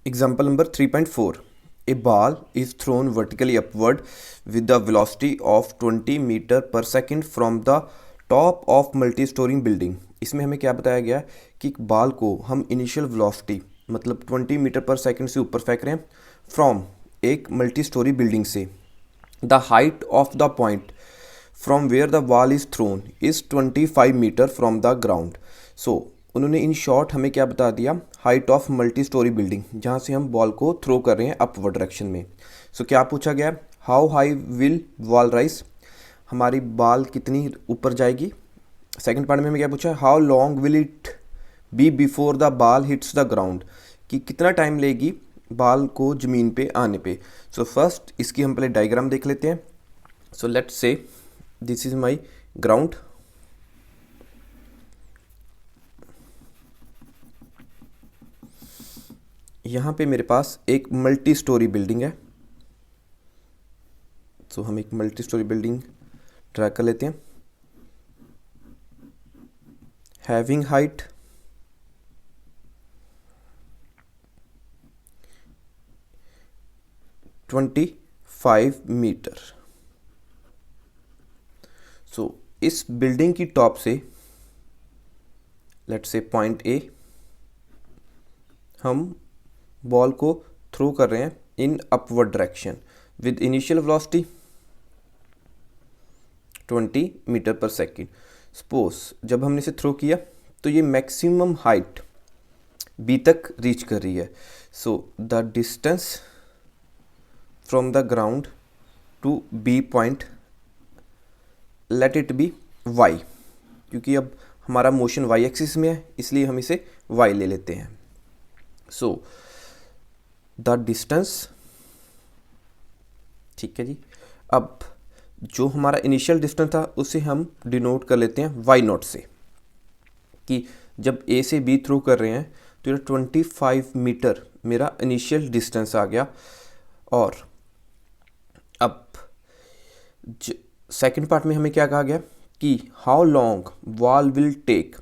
Example number 3.4. A ball is thrown vertically upward with the velocity of 20 metre per second from the top of multi storey building. इसमें हमें क्या बताया गया कि एक ball को हम इनिशियल वेलोसिटी मतलब 20 मीटर पर सेकेंड से ऊपर फेंक रहे हैं फ्रॉम एक मल्टी स्टोरी बिल्डिंग से। The height of the point from where the ball is thrown is 25 metre from the ground. So उन्होंने इन शॉर्ट हमें क्या बता दिया, height of multi storey building जहाँ से हम बॉल को थ्रो कर रहे हैं अपवर्ड डायरेक्शन में। सो क्या पूछा गया, how high will ball rise, हमारी बॉल कितनी ऊपर जाएगी। सेकंड पार्ट में हमें क्या पूछा, how long will it be before the ball hits the ground, कि कितना टाइम लेगी बॉल को ज़मीन पे आने पे। सो फर्स्ट इसकी हम पहले डायग्राम देख लेते हैं। So let's say this is my ground. यहाँ पे मेरे पास एक मल्टी स्टोरी बिल्डिंग है। सो हम एक मल्टी स्टोरी बिल्डिंग ड्रा कर लेते हैं। Having height 25 metre. सो इस बिल्डिंग की टॉप से लेट्स से पॉइंट ए हम बॉल को थ्रो कर रहे हैं in upward direction with initial velocity 20 metre per second. Suppose जब हमने इसे थ्रो किया तो ये मैक्सिमम हाइट बी तक रीच कर रही है। So the distance from the ground to B point let it be Y, क्योंकि अब हमारा मोशन वाई एक्सिस में है इसलिए हम इसे वाई ले लेते हैं। सो द डिस्टेंस, ठीक है जी। अब जो हमारा इनिशियल डिस्टेंस था उसे हम डिनोट कर लेते हैं वाई नॉट से, कि जब ए से बी थ्रू कर रहे हैं तो ये 25 मीटर मेरा इनिशियल डिस्टेंस आ गया। और अब सेकंड पार्ट में हमें क्या कहा गया कि how long ball will take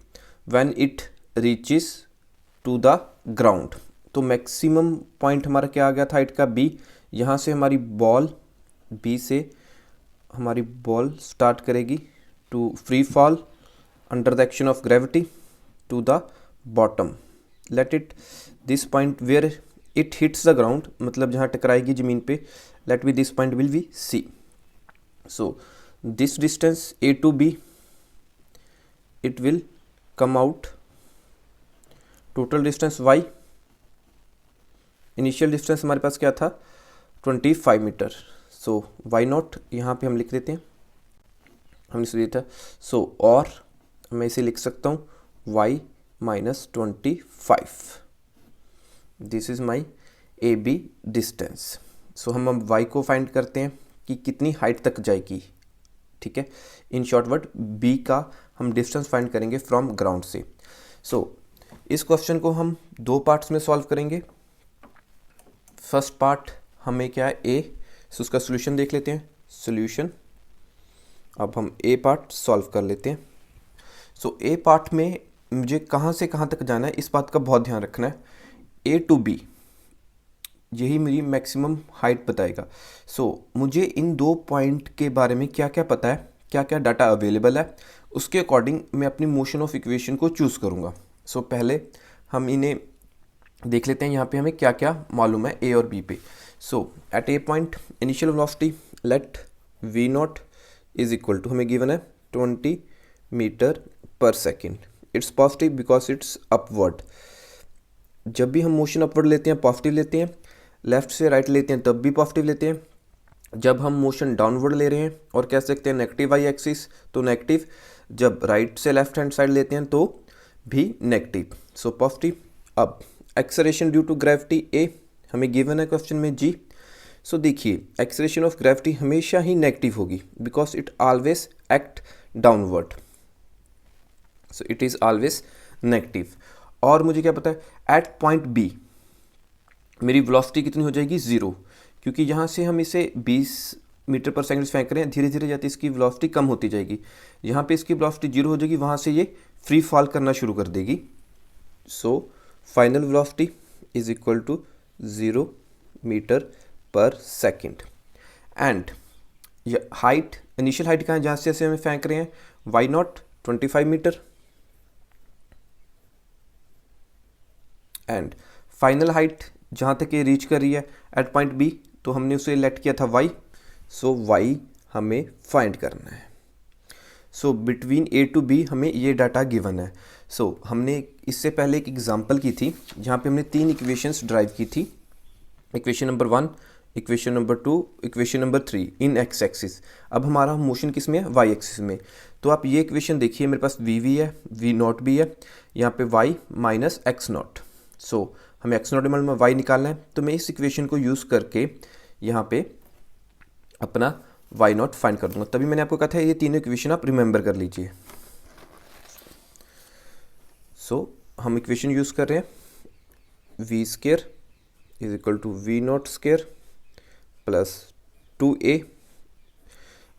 when it reaches to the ground. तो मैक्सिमम पॉइंट हमारा क्या आ गया था, हाइट का बी। यहाँ से हमारी बॉल बी से हमारी बॉल स्टार्ट करेगी to free fall under the action of gravity to the bottom. Let it this point where it hits the ground, मतलब जहाँ टकराएगी ज़मीन पे, let B this point will be C. So this distance A to B it will come out total distance Y. Initial distance हमारे पास क्या था 25 metre. So why not यहाँ पे हम लिख देते हैं, हमने इसे दिया था। सो और मैं इसे लिख सकता हूँ y minus 25, this is my A B distance. So हम अब y को फाइंड करते हैं कि कितनी हाइट तक जाएगी, ठीक है। इन शॉर्ट वर्ड b का हम डिस्टेंस फाइंड करेंगे फ्रॉम ग्राउंड से। सो इस क्वेश्चन को हम दो पार्ट्स में सॉल्व करेंगे। फर्स्ट पार्ट हमें क्या है ए, सो उसका सोल्यूशन देख लेते हैं। सोल्यूशन, अब हम ए पार्ट सॉल्व कर लेते हैं। सो ए पार्ट में मुझे कहाँ से कहाँ तक जाना है इस बात का बहुत ध्यान रखना है। ए टू बी यही मेरी मैक्सिमम हाइट बताएगा। सो मुझे इन दो पॉइंट के बारे में क्या क्या पता है, क्या क्या डाटा अवेलेबल है, उसके अकॉर्डिंग मैं अपनी मोशन ऑफ इक्वेशन को चूज़ करूँगा। सो पहले हम इन्हें देख लेते हैं, यहाँ पे हमें क्या क्या मालूम है ए और बी पे। So at A point initial velocity let v naught is equal to, हमें गिवन है 20 metre per second. It's positive because it's upward. जब भी हम मोशन अपवर्ड लेते हैं पॉजिटिव लेते हैं, लेफ्ट से राइट लेते हैं तब भी पॉजिटिव लेते हैं। जब हम मोशन डाउनवर्ड ले रहे हैं और कह सकते हैं नेगेटिव वाई एक्सिस तो नेगेटिव, जब राइट से लेफ्ट हैंड साइड लेते हैं तो भी नेगेटिव। So positive. अब एक्सेलरेशन ड्यू टू ग्रेविटी ए हमें गिवन है क्वेश्चन में जी। सो देखिए एक्सेलरेशन ऑफ ग्रेविटी हमेशा ही नेगेटिव होगी because it always act downward. So it is always negative. और मुझे क्या पता है एट पॉइंट बी मेरी वेलोसिटी कितनी हो जाएगी 0, क्योंकि यहाँ से हम इसे 20 मीटर पर सेकंड फेंक रहे हैं, धीरे धीरे जाती इसकी वेलोसिटी कम होती जाएगी। यहाँ पे इसकी वेलोसिटी 0 हो जाएगी, वहाँ से ये फ्री फॉल करना शुरू कर देगी। So final velocity is equal to 0 metre per second. And height, initial height कहाँ है जहाँ से हमें फेंक रहे हैं, y naught 25 metre, and final height जहाँ तक ये रीच कर रही है एट पॉइंट बी, तो हमने उसे लेट किया था वाई, सो वाई हमें फाइंड करना है। So between A to B हमें ये डाटा गिवन है। सो हमने इससे पहले एक एग्जांपल की थी जहाँ पे हमने 3 इक्वेशंस ड्राइव की थी, equation number 1, equation number 2, equation number 3 इन एक्स एक्सिस। अब हमारा मोशन किस में है, वाई एक्सिस में। तो आप ये इक्वेशन देखिए, मेरे पास वी वी है, वी नॉट भी है, यहाँ पे वाई माइनस एक्स नॉट। सो हमें एक्स नॉट में वाई निकालना है, तो मैं इस इक्वेशन को यूज़ करके यहाँ पे अपना वाई नॉट फाइंड कर दूंगा। तभी मैंने आपको कहा था ये तीनों इक्वेशन आप रिमेंबर कर लीजिए। सो हम इक्वेशन यूज़ कर रहे हैं, V square is equal to V naught square plus 2a,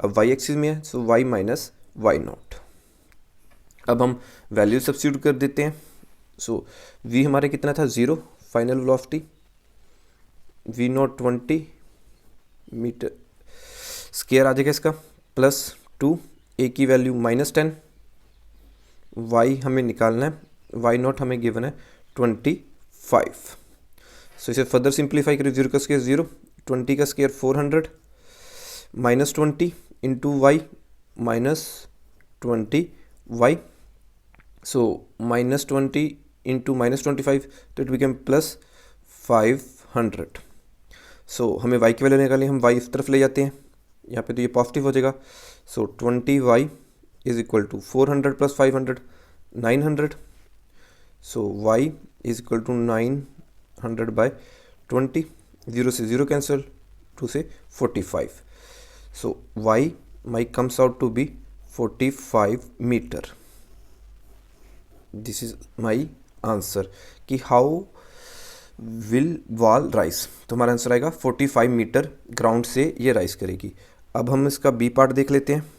अब वाई एक्सिस में है so Y minus Y naught. अब हम वैल्यू सब्स्टिट्यूट कर देते हैं। सो v हमारे कितना था 0, final velocity, v naught 20 metre square आ जाएगा इसका, प्लस 2, a की वैल्यू -10, y हमें निकालना है, y नॉट हमें गिवन है 25। सो इसे फर्दर सिंप्लीफाई करें, 0 का स्केयर 0, 20 का स्केयर 400, -20 इंटू वाई -20y, सो -20 इंटू -25, तो इट बिकम प्लस 500। सो हमें y की वैल्यू निकालनी, हम y इस तरफ ले जाते हैं, यहाँ पे तो ये पॉजिटिव हो जाएगा। So 20y is equal to 400 plus 500, 900। So y is equal to 900 by 20, 0 से 0 कैंसिल, 2 से 45। So y my comes out to be 45 metre. This is my answer कि हाउ विल वॉल राइज। तो हमारा आंसर आएगा 45 metre ground से ये rise करेगी। अब हम इसका बी पार्ट देख लेते हैं।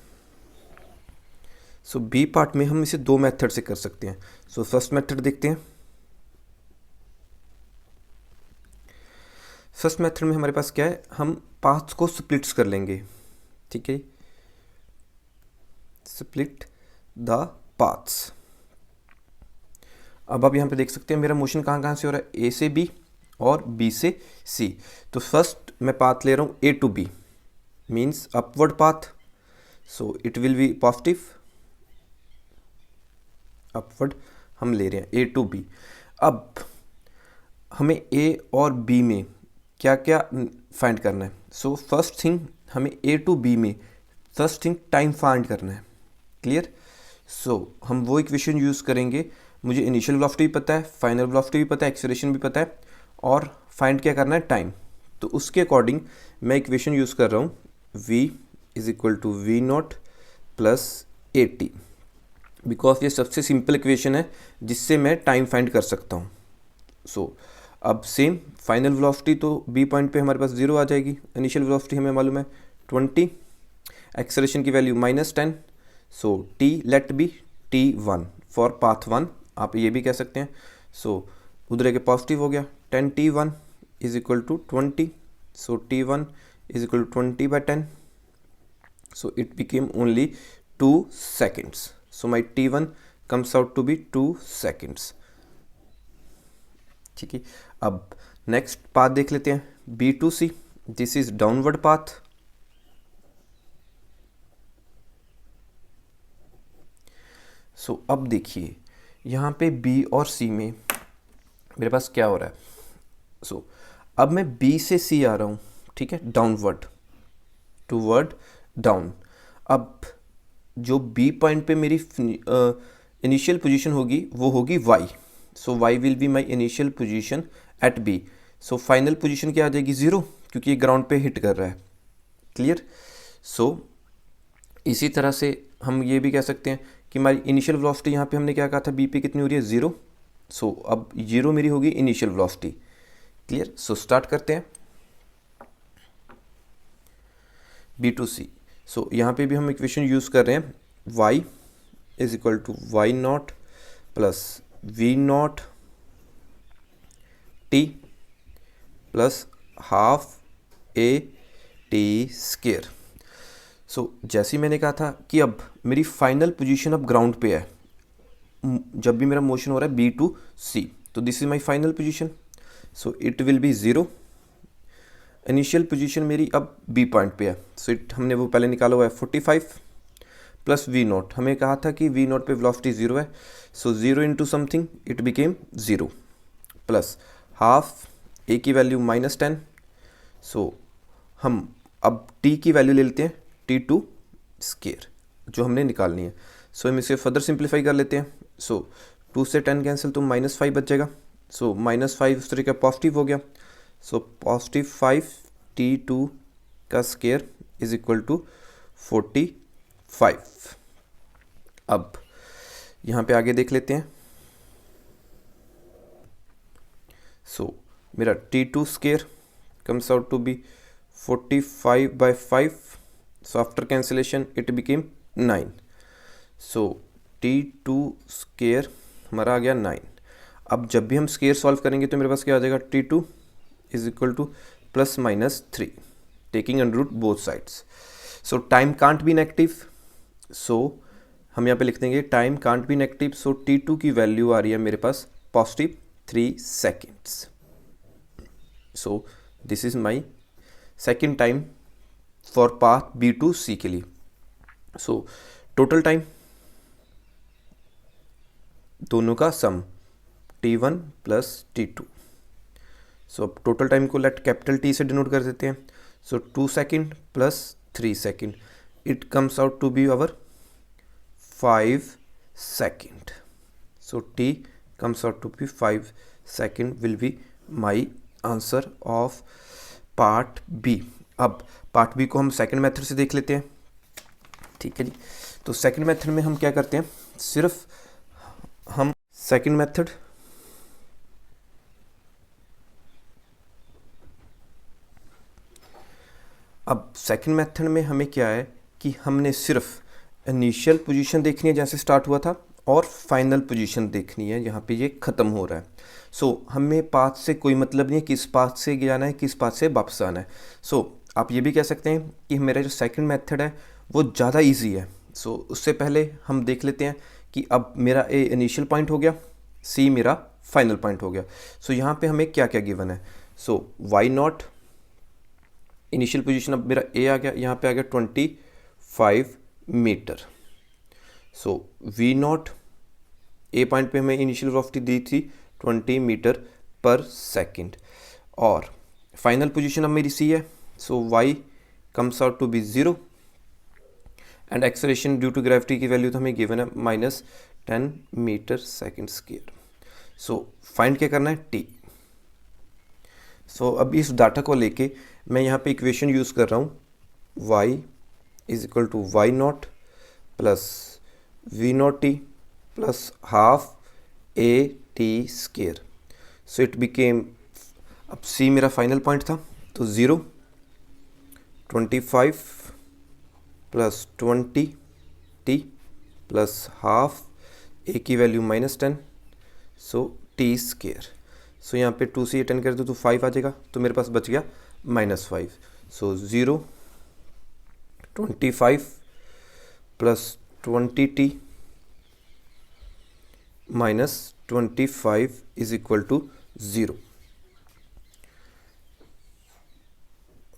सो बी पार्ट में हम इसे 2 मेथड से कर सकते हैं। सो फर्स्ट मेथड देखते हैं। फर्स्ट मेथड में हमारे पास क्या है, हम पाथ्स को स्प्लिट्स कर लेंगे, ठीक है, स्प्लिट द पाथ्स। अब आप यहाँ पे देख सकते हैं मेरा मोशन कहाँ कहाँ से हो रहा है, ए से बी और बी से सी। तो फर्स्ट मैं पाथ ले रहा हूँ A to B, means upward path, so it will be positive, upward हम ले रहे हैं ए टू बी। अब हमें ए और बी में क्या क्या फाइंड करना है। सो फर्स्ट थिंग हमें ए टू बी में फर्स्ट थिंग टाइम फाइंड करना है, क्लियर। सो हम वो इक्वेशन यूज़ करेंगे, मुझे इनिशियल वेलोसिटी भी पता है, फाइनल वेलोसिटी भी पता है, एक्सेलरेशन भी पता है, और फाइंड क्या करना है, टाइम। तो उसके अकॉर्डिंग मैं इक्वेशन यूज़ कर रहा हूँ, v is equal to V naught plus 80, because ये सबसे सिंपल इक्वेशन है जिससे मैं टाइम फाइंड कर सकता हूँ। सो अब सेम फाइनल वेलोसिटी तो बी पॉइंट पे हमारे पास 0 आ जाएगी, इनिशियल वेलोसिटी हमें मालूम है 20, एक्सेलरेशन की value -10, so t let be t1 for path 1, आप ये भी कह सकते हैं। सो उधर के पॉजिटिव हो गया, 10t1 is equal to 20, so t1 is equal to 20 by 10, so it became only 2 seconds, so my t1 comes out to be 2 seconds, ठीक है। अब नेक्स्ट पाथ देख लेते हैं, b to c, this is downward path. So अब देखिए यहाँ पे b और c में मेरे पास क्या हो रहा है। सो अब मैं b से c आ रहा हूँ, ठीक है, डाउनवर्ड टूवर्ड डाउन। अब जो बी पॉइंट पे मेरी इनिशियल पोजीशन होगी वो होगी Y, so Y will be my initial position at B. So final position क्या आ जाएगी, 0, क्योंकि ये ग्राउंड पे हिट कर रहा है, क्लियर। सो इसी तरह से हम ये भी कह सकते हैं कि हमारी इनिशियल वेलोसिटी यहाँ पे हमने क्या कहा था, बी पे कितनी हो रही है, 0। सो अब 0 मेरी होगी initial velocity, clear. So start करते हैं बी टू सी। सो यहाँ पे भी हम इक्वेशन यूज़ कर रहे हैं, y is equal to Y naught plus we naught T plus half A T square. So जैसे ही मैंने कहा था कि अब मेरी फाइनल पोजीशन अब ग्राउंड पे है जब भी मेरा मोशन हो रहा है बी टू सी, तो this is my final position, so it will B 0। Initial position मेरी अब बी पॉइंट पे है, सो इट हमने वो पहले निकाला हुआ है 45 प्लस वी नॉट। हमें कहा था कि वी नॉट पे वेलोसिटी 0 है, so 0 into something it became 0 plus half ए की वैल्यू -10। सो हम अब टी की वैल्यू ले लेते हैं T2 स्केयर जो हमने निकालनी है। सो हम इसे फर्दर सिंप्लीफाई कर लेते हैं। सो 2 से 10 कैंसिल तो -5 बच जाएगा। सो -5 उस तरीके का पॉजिटिव हो गया। सो पॉजिटिव 5 T2 का स्केयर इज इक्वल टू 45। अब यहाँ पे आगे देख लेते हैं। सो मेरा T2 square comes out to be 45/5. So after cancellation it became 9. So T2 square हमारा आ गया 9। अब जब भी हम स्केयर सॉल्व करेंगे तो मेरे पास क्या आ जाएगा, T2 is equal to +-3 taking under root both sides. So time can't be negative, so हम यहाँ पे लिख देंगे time can't be negative. So T2 की वैल्यू आ रही है मेरे पास +3 seconds. So this is my second time for path B to C के लिए। सो टोटल टाइम दोनों का सम T1 प्लस T2। सो अब टोटल टाइम को लेट कैपिटल T से डिनोट कर देते हैं। So 2 second plus 3 second it comes out to be our 5 second. So T comes out to be 5 second will be my answer of part B. अब part B को हम second method से देख लेते हैं, ठीक है जी। तो सेकंड मेथड में हम क्या करते हैं, सिर्फ हम सेकंड मेथड अब सेकंड मेथड में हमें क्या है कि हमने सिर्फ इनिशियल पोजीशन देखनी है जैसे स्टार्ट हुआ था और फाइनल पोजीशन देखनी है यहाँ पे ये ख़त्म हो रहा है। सो हमें पाथ से कोई मतलब नहीं है किस पाथ से जाना है किस पाथ से वापस आना है। सो आप ये भी कह सकते हैं कि मेरा जो सेकंड मेथड है वो ज़्यादा इजी है। सो उससे पहले हम देख लेते हैं कि अब मेरा ए इनिशियल पॉइंट हो गया, सी मेरा फाइनल पॉइंट हो गया। सो यहाँ पे हमें क्या क्या गिवन है। So why not initial position अब मेरा ए आ गया, यहाँ पे आ गया 25 metre. So V naught A point पे हमें इनिशियल वेलोसिटी दी थी 20 मीटर पर सेकेंड और फाइनल पोजीशन अब मेरी सी है। So y comes out to be 0 and acceleration due to gravity की वैल्यू तो हमें गिवन है -10 metre second square. So find क्या करना है, टी। सो अब इस डाटा को लेके मैं यहाँ पे इक्वेशन यूज़ कर रहा हूँ, y is equal to Y naught plus we naught T plus half A T square. So it became, अब सी मेरा फाइनल पॉइंट था तो 0, 25 प्लस 20 टी प्लस हाफ ए की वैल्यू -10, सो टी स्केयर। सो यहाँ पे 2 से 10 कर दो तो 5 आ जाएगा, तो मेरे पास बच गया -5। So 0, 25 plus 20 T -25 is equal to 0।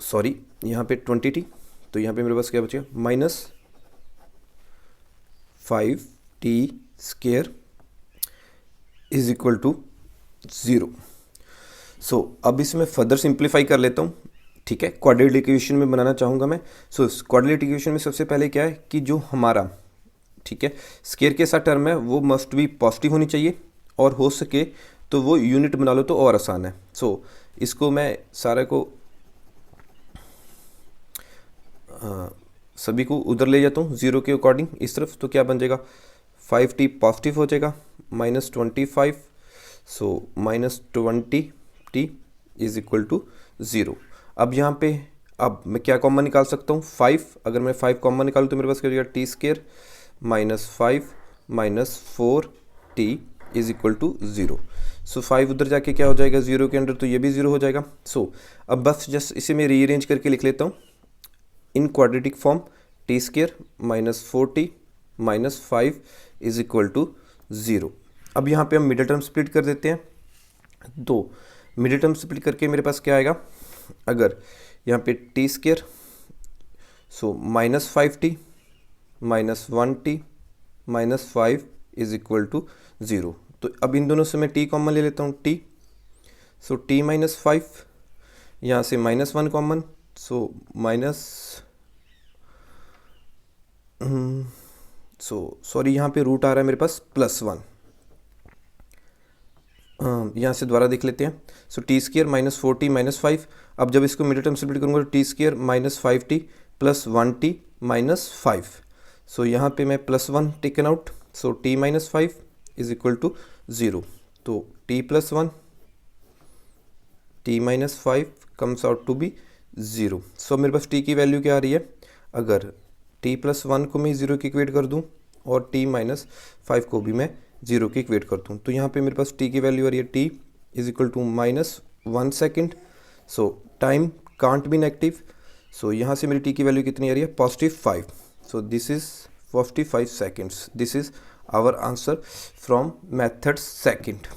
Sorry, यहाँ पे 20 टी, तो यहाँ पे मेरे पास क्या बचेगा -5 T square is equal to 0। So अब इसमें फर्दर सिंप्लीफाई कर लेता हूँ, ठीक है। क्वाड्रेटिक इक्वेशन में बनाना चाहूँगा मैं। सो क्वाड्रेटिक इक्वेशन में सबसे पहले क्या है कि जो हमारा, ठीक है, स्केयर के साथ टर्म है वो मस्ट बी पॉजिटिव होनी चाहिए और हो सके तो वो यूनिट बना लो तो और आसान है। सो इसको मैं सारे को सभी को उधर ले जाता हूँ 0 के अकॉर्डिंग इस तरफ, तो क्या बन जाएगा 5t पॉजिटिव हो जाएगा -25, सो -20t इज इक्वल टू 0। अब यहाँ पे अब मैं क्या कॉमन निकाल सकता हूँ, 5। अगर मैं 5 कॉमन निकालूँ तो मेरे पास क्या हो जाएगा T square -5 -4t is equal to 0। So 5 उधर जाके क्या हो जाएगा 0 के अंदर, तो ये भी 0 हो जाएगा। सो अब बस जस्ट इसे मैं रीअरेंज करके लिख लेता हूँ in quadratic form, t square minus 4t minus 5 is equal to 0। अब यहाँ पे हम मिडिल टर्म स्प्लिट कर देते हैं, तो मिडिल टर्म स्प्लिट करके मेरे पास क्या आएगा, अगर यहाँ पे T square so minus 5t minus 1t minus 5 is equal to 0। तो अब इन दोनों से मैं t कॉमन ले लेता हूँ, t सो t माइनस 5, यहाँ से minus 1 common, so minus sorry यहाँ पे रूट आ रहा है मेरे पास +1, यहाँ से दोबारा देख लेते हैं। So t square minus 4t minus 5, अब जब इसको मिडिल टर्म स्प्लिट करूँगा तो t square minus 5t plus 1t minus 5, so यहाँ पे मैं +1 taken out, so t minus 5 is equal to 0। तो t plus 1 t minus 5 comes out to be 0। So मेरे पास t की वैल्यू क्या आ रही है, अगर t प्लस 1 को मैं 0 की इक्वेट कर दूँ और t माइनस 5 को भी मैं 0 की इक्वेट कर दूँ, तो यहाँ पे मेरे पास t की वैल्यू आ रही है t is equal to -1 second. So time can't be negative, so यहाँ से मेरी t की वैल्यू कितनी आ रही है +5। So this is 45 seconds. This is our answer from method second.